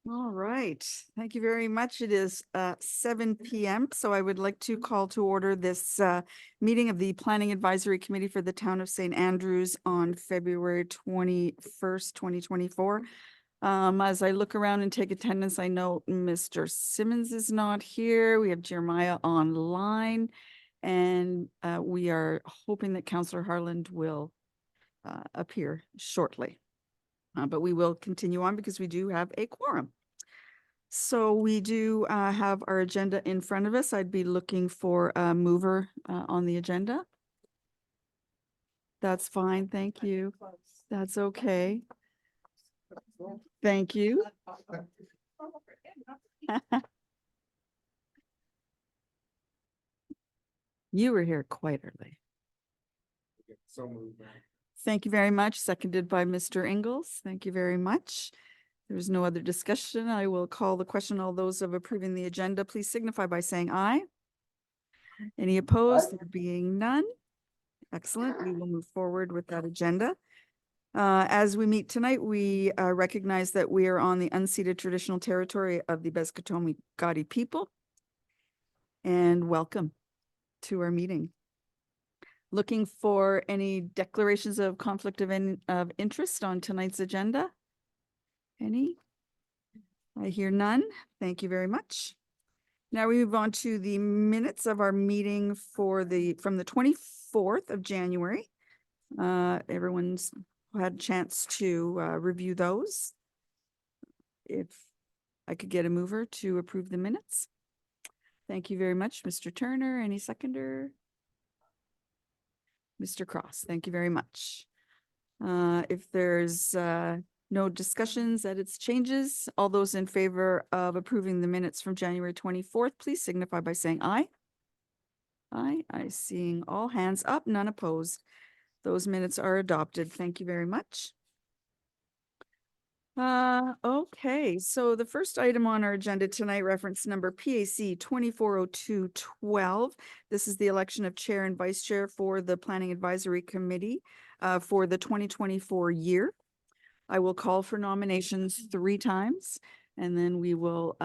All right, thank you very much. It is 7 p.m. So I would like to call to order this meeting of the Planning Advisory Committee for the Town of St. Andrews on February 21st, 2024. As I look around and take attendance, I know Mr. Simmons is not here. We have Jeremiah online, and we are hoping that Councillor Harland will appear shortly. But we will continue on because we do have a quorum. So we do have our agenda in front of us. I'd be looking for a mover on the agenda. That's fine. Thank you. That's okay. Thank you. You were here quite early. So moved. Thank you very much. Seconded by Mr. Ingalls. Thank you very much. There's no other discussion. I will call the question. All those of approving the agenda, please signify by saying aye. Any opposed? There being none. Excellent. We will move forward with that agenda. As we meet tonight, we recognize that we are on the unceded traditional territory of the Peskotomuhkati people. And welcome to our meeting. Looking for any declarations of conflict of interest on tonight's agenda? Any? I hear none. Thank you very much. Now we move on to the minutes of our meeting from the 24th of January. Everyone's had a chance to review those. If I could get a mover to approve the minutes. Thank you very much, Mr. Turner. Any seconder? Mr. Cross, thank you very much. If there's no discussions, edits, changes, all those in favor of approving the minutes from January 24th, please signify by saying aye. Aye. Seeing all hands up, none opposed. Those minutes are adopted. Thank you very much. Okay, so the first item on our agenda tonight, reference number PAC 240212. This is the election of chair and vice chair for the Planning Advisory Committee for the 2024 year. I will call for nominations 3 times, and then we will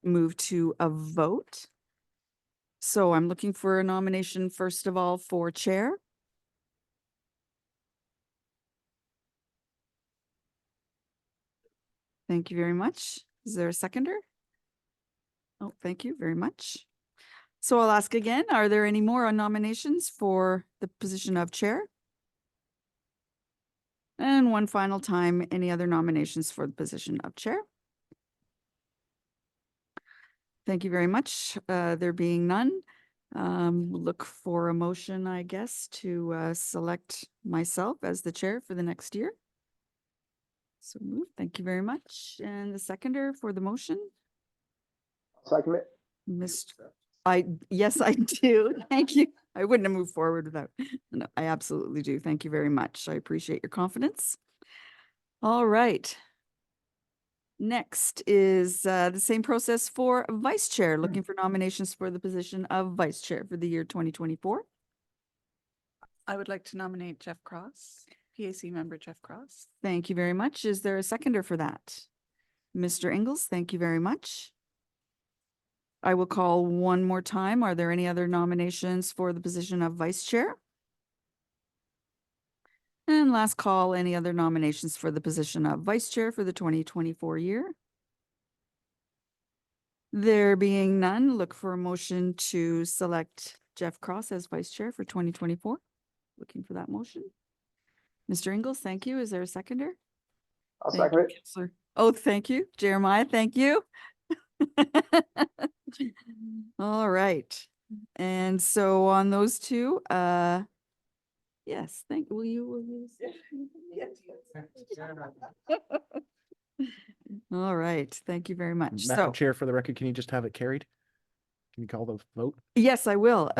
move to a vote. So I'm looking for a nomination, first of all, for chair. Thank you very much. Is there a seconder? Oh, thank you very much. So I'll ask again, are there any more nominations for the position of chair? And one final time, any other nominations for the position of chair? Thank you very much. There being none, we'll look for a motion, I guess, to select myself as the chair for the next year. So moved. Thank you very much. And the seconder for the motion? Second it. Yes, I do. Thank you. I wouldn't have moved forward without. No, I absolutely do. Thank you very much. I appreciate your confidence. All right. Next is the same process for vice chair, looking for nominations for the position of vice chair for the year 2024. I would like to nominate Jeff Cross, PAC member Jeff Cross. Thank you very much. Is there a seconder for that? Mr. Ingalls, thank you very much. I will call one more time. Are there any other nominations for the position of vice chair? And last call, any other nominations for the position of vice chair for the 2024 year? There being none, look for a motion to select Jeff Cross as vice chair for 2024. Looking for that motion. Mr. Ingalls, thank you. Is there a seconder? I'll Thank second you, it. Counselor. Oh, thank you. Jeremiah, thank you. All right. And so on those two, yes, will you? All right. Thank you very much. Madam So, Chair, for the record, can you just have it carried? Can you call the vote? yes, I will.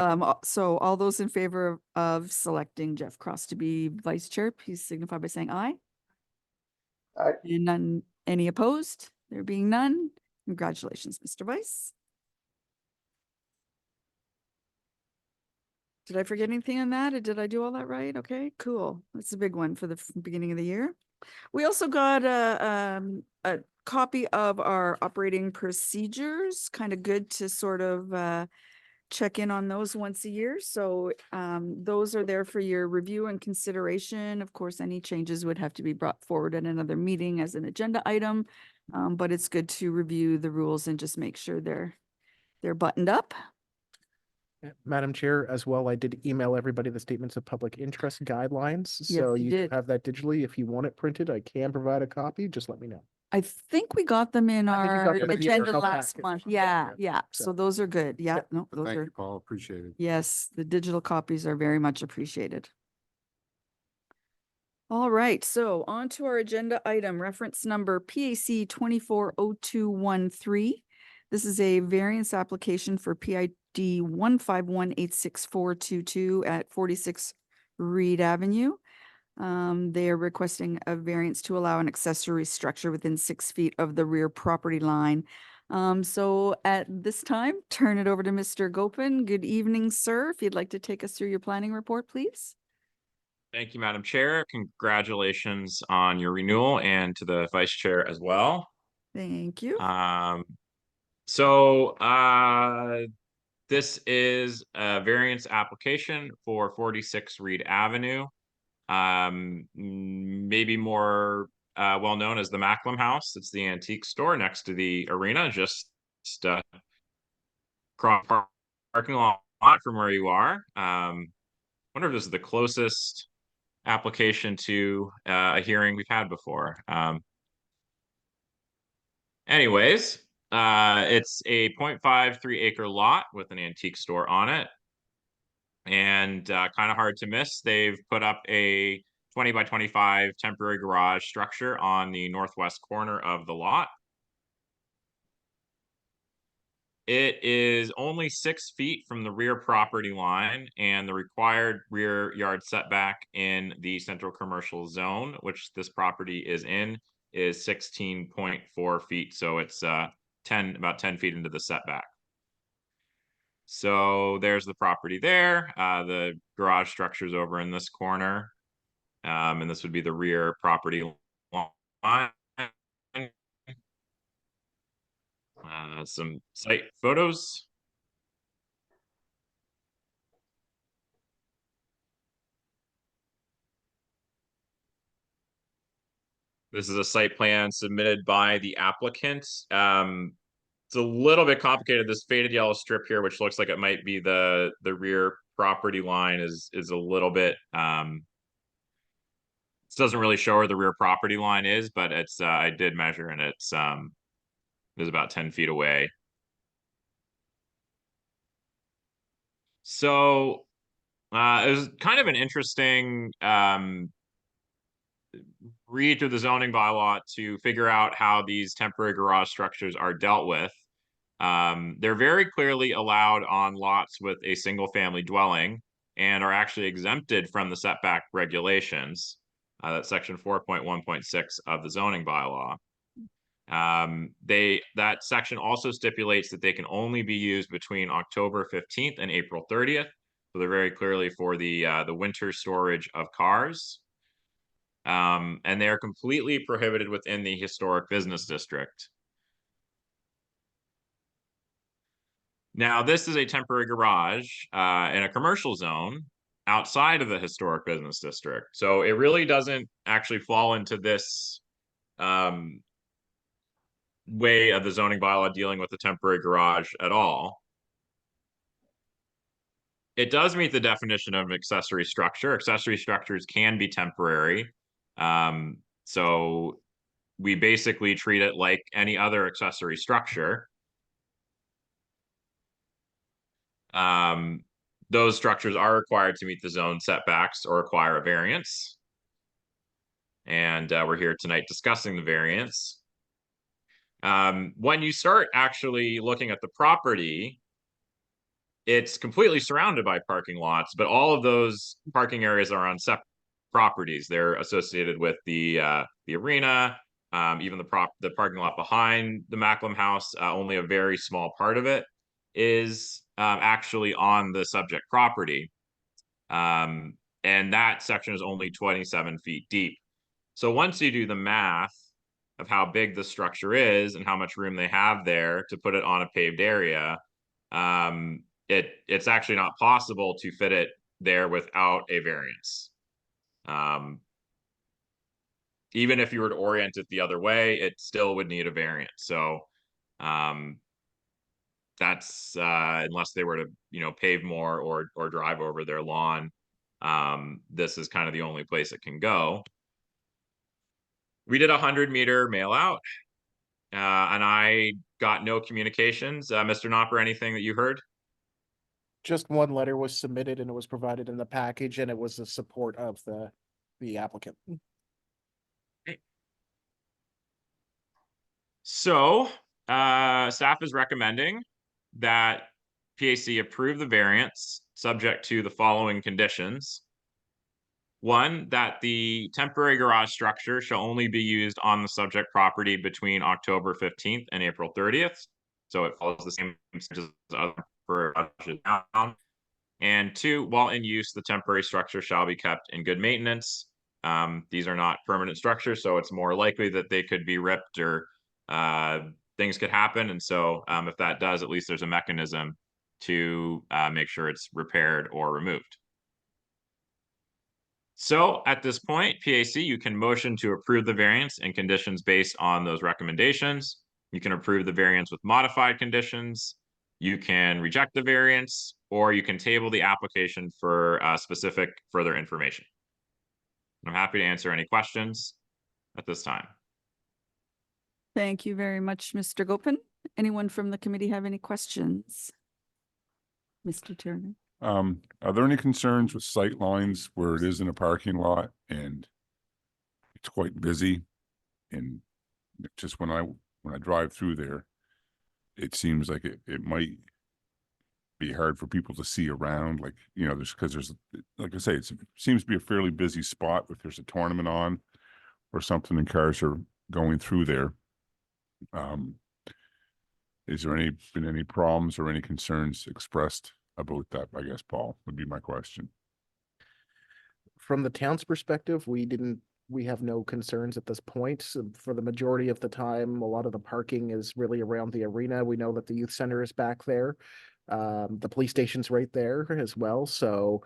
So all those in favor of selecting Jeff Cross to be vice chair, please signify by saying aye. Aye. And none, any opposed? There being none, congratulations, Mr. Vice. Did I forget anything on that? Or did I do all that right? Okay, cool. That's a big one for the beginning of the year. We also got a copy of our operating procedures. Kind of good to sort of check in on those once a year. So those are there for your review and consideration. Of course, any changes would have to be brought forward at another meeting as an agenda item. But it's good to review the rules and just make sure they're buttoned up. Madam Chair, as well, I did email everybody the statements of public interest guidelines. So you you did. have that digitally. If you want it printed, I can provide a copy. Just let me know. I think we got them in I think you our got them in the agenda original last packet. month. Yeah, Yeah. yeah. So- So those are good. Yeah, no, those Thank are, you, Paul. Appreciate it. yes, the digital copies are very much appreciated. All right, so on to our agenda item, reference number PAC 240213. This is a variance application for PID 151864222 at 46 Reed Avenue. They are requesting a variance to allow an accessory structure within 6 feet of the rear property line. So at this time, turn it over to Mr. Gopin. Good evening, sir. If you'd like to take us through your planning report, please. Thank you, Madam Chair. Congratulations on your renewal and to the Vice Chair as well. Thank you. This is a variance application for 46 Reed Avenue. Maybe more well known as the Macklem House. It's the antique store next to the arena, just across parking lot from where you are. Wonder if this is the closest application to a hearing we've had before. Anyways, it's a 0.53 acre lot with an antique store on it. And kind of hard to miss, they've put up a 20 by 25 temporary garage structure on the northwest corner of the lot. It is only 6 feet from the rear property line, and the required rear yard setback in the central commercial zone, which this property is in, is 16.4 feet. So it's about 10 feet into the setback. So there's the property there. The garage structure's over in this corner. And this would be the rear property line. Some site photos. This is a site plan submitted by the applicant. It's a little bit complicated. This faded yellow strip here, which looks like it might be the rear property line, is a little bit it doesn't really show where the rear property line is, but it's I did measure, and it's about 10 feet away. So it was kind of an interesting read through the zoning bylaw to figure out how these temporary garage structures are dealt with. They're very clearly allowed on lots with a single family dwelling and are actually exempted from the setback regulations. That's section 4.1.6 of the zoning bylaw. That section also stipulates that they can only be used between October 15th and April 30th. So they're very clearly for the winter storage of cars. And they are completely prohibited within the historic business district. Now, this is a temporary garage in a commercial zone outside of the historic business district. So it really doesn't actually fall into this way of the zoning bylaw dealing with the temporary garage at all. It does meet the definition of accessory structure. Accessory structures can be temporary. So we basically treat it like any other accessory structure. Those structures are required to meet the zone setbacks or require a variance. And we're here tonight discussing the variance. When you start actually looking at the property, it's completely surrounded by parking lots, but all of those parking areas are on separate properties. They're associated with the arena, even the parking lot behind the Macklem House. Only a very small part of it is actually on the subject property. And that section is only 27 feet deep. So once you do the math, of how big the structure is and how much room they have there to put it on a paved area, it's actually not possible to fit it there without a variance. Even if you were to orient it the other way, it still would need a variance. So that's unless they were to, pave more or drive over their lawn. This is kind of the only place it can go. We did a 100-meter mail out, and I got no communications. Mr. Knopper, anything that you heard? Just one letter was submitted and it was provided in the package, and it was the support of the applicant. So, staff is recommending that PAC approve the variance subject to the following conditions. One, that the temporary garage structure shall only be used on the subject property between October 15th and April 30th. So it follows the same as other garages now. And two, while in use, the temporary structure shall be kept in good maintenance. These are not permanent structures, so it's more likely that they could be ripped or things could happen. And so if that does, at least there's a mechanism to make sure it's repaired or removed. So at this point, PAC, you can motion to approve the variance and conditions based on those recommendations. You can approve the variance with modified conditions. You can reject the variance, or you can table the application for specific further information. I'm happy to answer any questions at this time. Thank you very much, Mr. Gopin. Anyone from the committee have any questions? Mr. Turner? Are there any concerns with sight lines where it is in a parking lot and it's quite busy? And just when I drive through there, it seems like it might be hard for people to see around, like, there's like I say, it seems to be a fairly busy spot if there's a tournament on or something and cars are going through there. Is there been any problems or any concerns expressed about that? I guess, Paul, would be my question. From the town's perspective, we have no concerns at this point. So for the majority of the time, a lot of the parking is really around the arena. We know that the youth center is back there. The police station's right there as well. So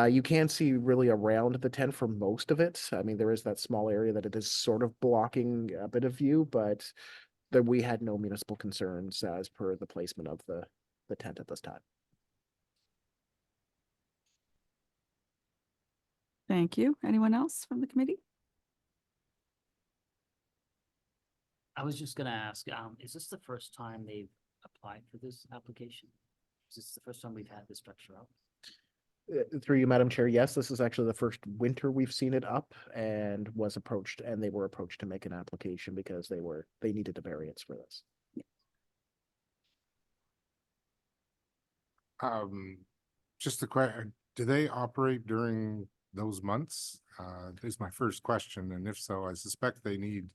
you can see really around the tent for most of it. I mean, there is that small area that it is sort of blocking a bit of view, but that we had no municipal concerns as per the placement of the tent at this time. Thank you. Anyone else from the committee? I was just gonna ask, is this the first time they've applied for this application? Is this the first time we've had this structure up? Through you, Madam Chair, yes, this is actually the first winter we've seen it up, and they were approached to make an application because they needed a variance for this. Just a question, do they operate during those months? Is my first question, and if so, I suspect they need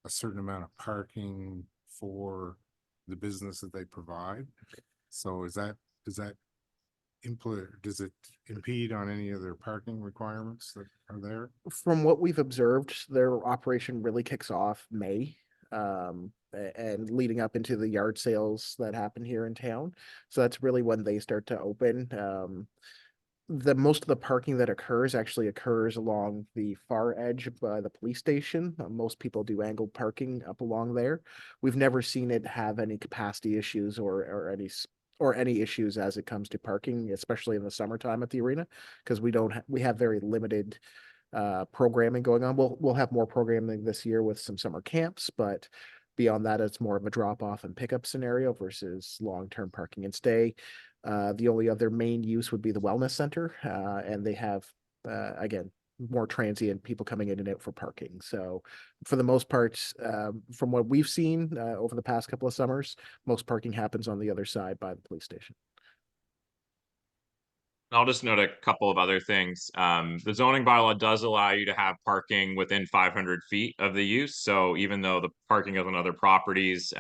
a certain amount of parking for the business that they provide. So does it impede on any of their parking requirements that are there? From what we've observed, their operation really kicks off May, and leading up into the yard sales that happen here in town. So that's really when they start to open. Most of the parking that occurs actually occurs along the far edge by the police station. Most people do angled parking up along there. We've never seen it have any capacity issues or any issues as it comes to parking, especially in the summertime at the arena, because we have very limited programming going on. We'll have more programming this year with some summer camps, but beyond that, it's more of a drop off and pickup scenario versus long-term parking and stay. The only other main use would be the wellness center, and they have, again, more transient people coming in and out for parking. So for the most part, from what we've seen over the past couple of summers, most parking happens on the other side by the police station. I'll just note a couple of other things. The zoning bylaw does allow you to have parking within 500 feet of the use. So even though the parking is on other properties,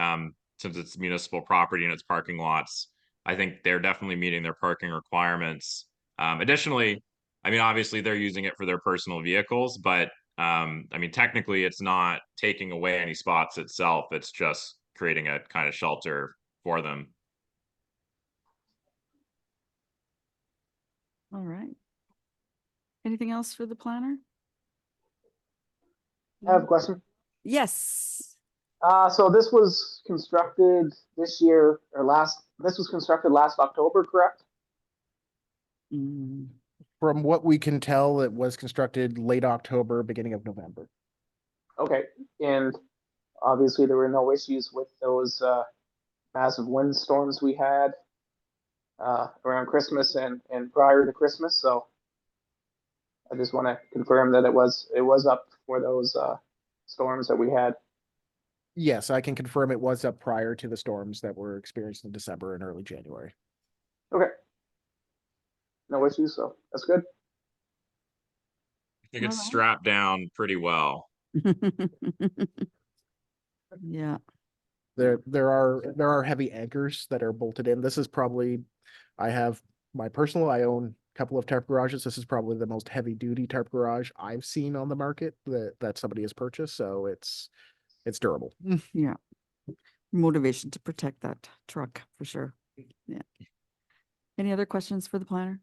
since it's municipal property and it's parking lots, I think they're definitely meeting their parking requirements. Additionally, I mean, obviously they're using it for their personal vehicles, but I mean, technically, it's not taking away any spots itself. It's just creating a kind of shelter for them. All right. Anything else for the planner? I have a question. Yes. So this was constructed this year or this was constructed last October, correct? Mm, From what we can tell, it was constructed late October, beginning of November. Okay, and obviously there were no issues with those massive windstorms we had around Christmas and prior to Christmas. So I just want to confirm that it was up for those storms that we had. Yes, I can confirm it was up prior to the storms that were experienced in December and early January. Okay, no issues. So that's good. I think it's Alright. strapped down pretty well. Yeah. There are heavy anchors that are bolted in. This is probably, I own a couple of tarp garages. This is probably the most heavy duty tarp garage I've seen on the market that somebody has purchased. So it's durable. Yeah. Motivation to protect that truck for sure. Yeah. Any other questions for the planner?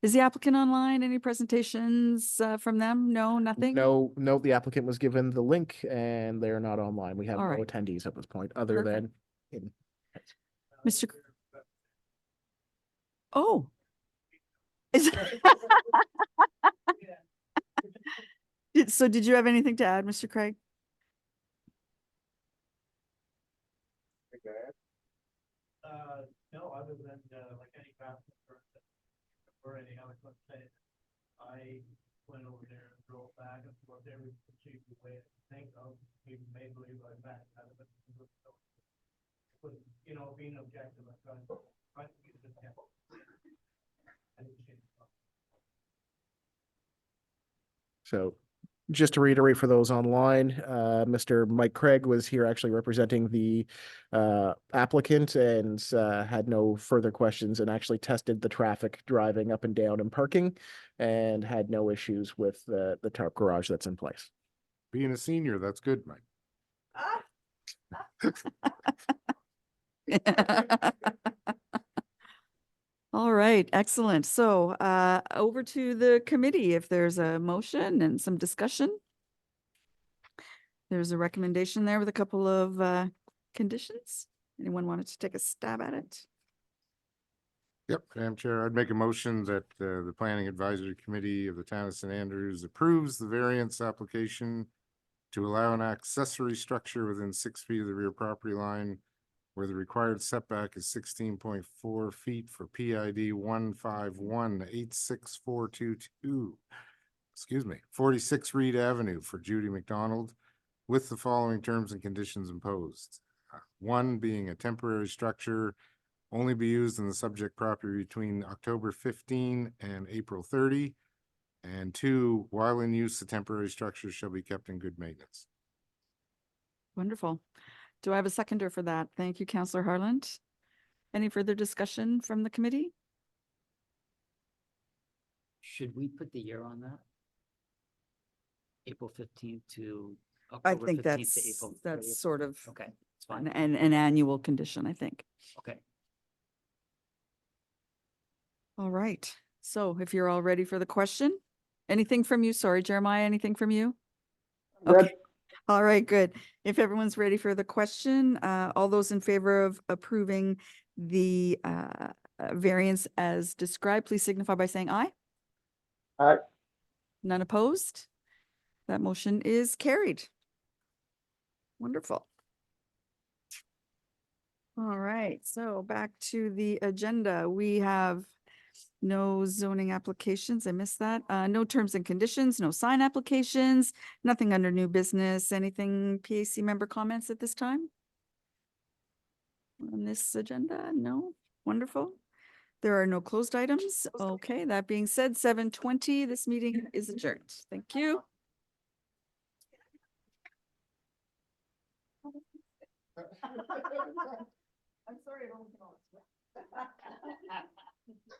Is the applicant online? Any presentations from them? No, nothing? No, the applicant was given the link and they're not online. We have All no right. attendees at this point, other Perfect. than Mr. Oh. Is So did you have anything to add, Mr. Craig? No, other than like any craftsman or any other, let's say, I went over there and drove back and forth every conceivable way I could think of, even made believe I back out of it. But, you know, being objective, I tried to get it down. I didn't change it. So just to reiterate for those online, Mr. Mike Craig was here actually representing the applicant and had no further questions and actually tested the traffic driving up and down and parking and had no issues with the tarp garage that's in place. Being a senior, that's good, Mike. All right, excellent. So over to the committee, if there's a motion and some discussion. There's a recommendation there with a couple of conditions. Anyone wanted to take a stab at it? Yep, Madam Chair, I'd make a motion that the Planning Advisory Committee of the Town of St. Andrews approves the variance application to allow an accessory structure within 6 feet of the rear property line where the required setback is 16.4 feet for PID 151-86422. 46 Reed Avenue for Judy MacDonald, with the following terms and conditions imposed. One being a temporary structure only be used in the subject property between October 15 and April 30. And two, while in use, the temporary structures shall be kept in good maintenance. Wonderful. Do I have a seconder for that? Thank you, Councillor Harland. Any further discussion from the committee? Should we put the year on that? April 15th to I October think 15th to April that's 30th? sort of Okay, it's an, fine. an annual condition, I think. Okay. All right. So if you're all ready for the question, anything from you? Sorry, Jeremiah, anything from you? Good. Okay. All right, good. If everyone's ready for the question, all those in favor of approving the variance as described, please signify by saying aye. Aye. None opposed? That motion is carried. Wonderful. All right, so back to the agenda. We have no zoning applications. I missed that. No terms and conditions, no sign applications, nothing under new business. Anything PAC member comments at this time? On this agenda? No? Wonderful. There are no closed items. Okay, that being said, 7:20, this meeting is adjourned. Thank you. I'm sorry, I don't know.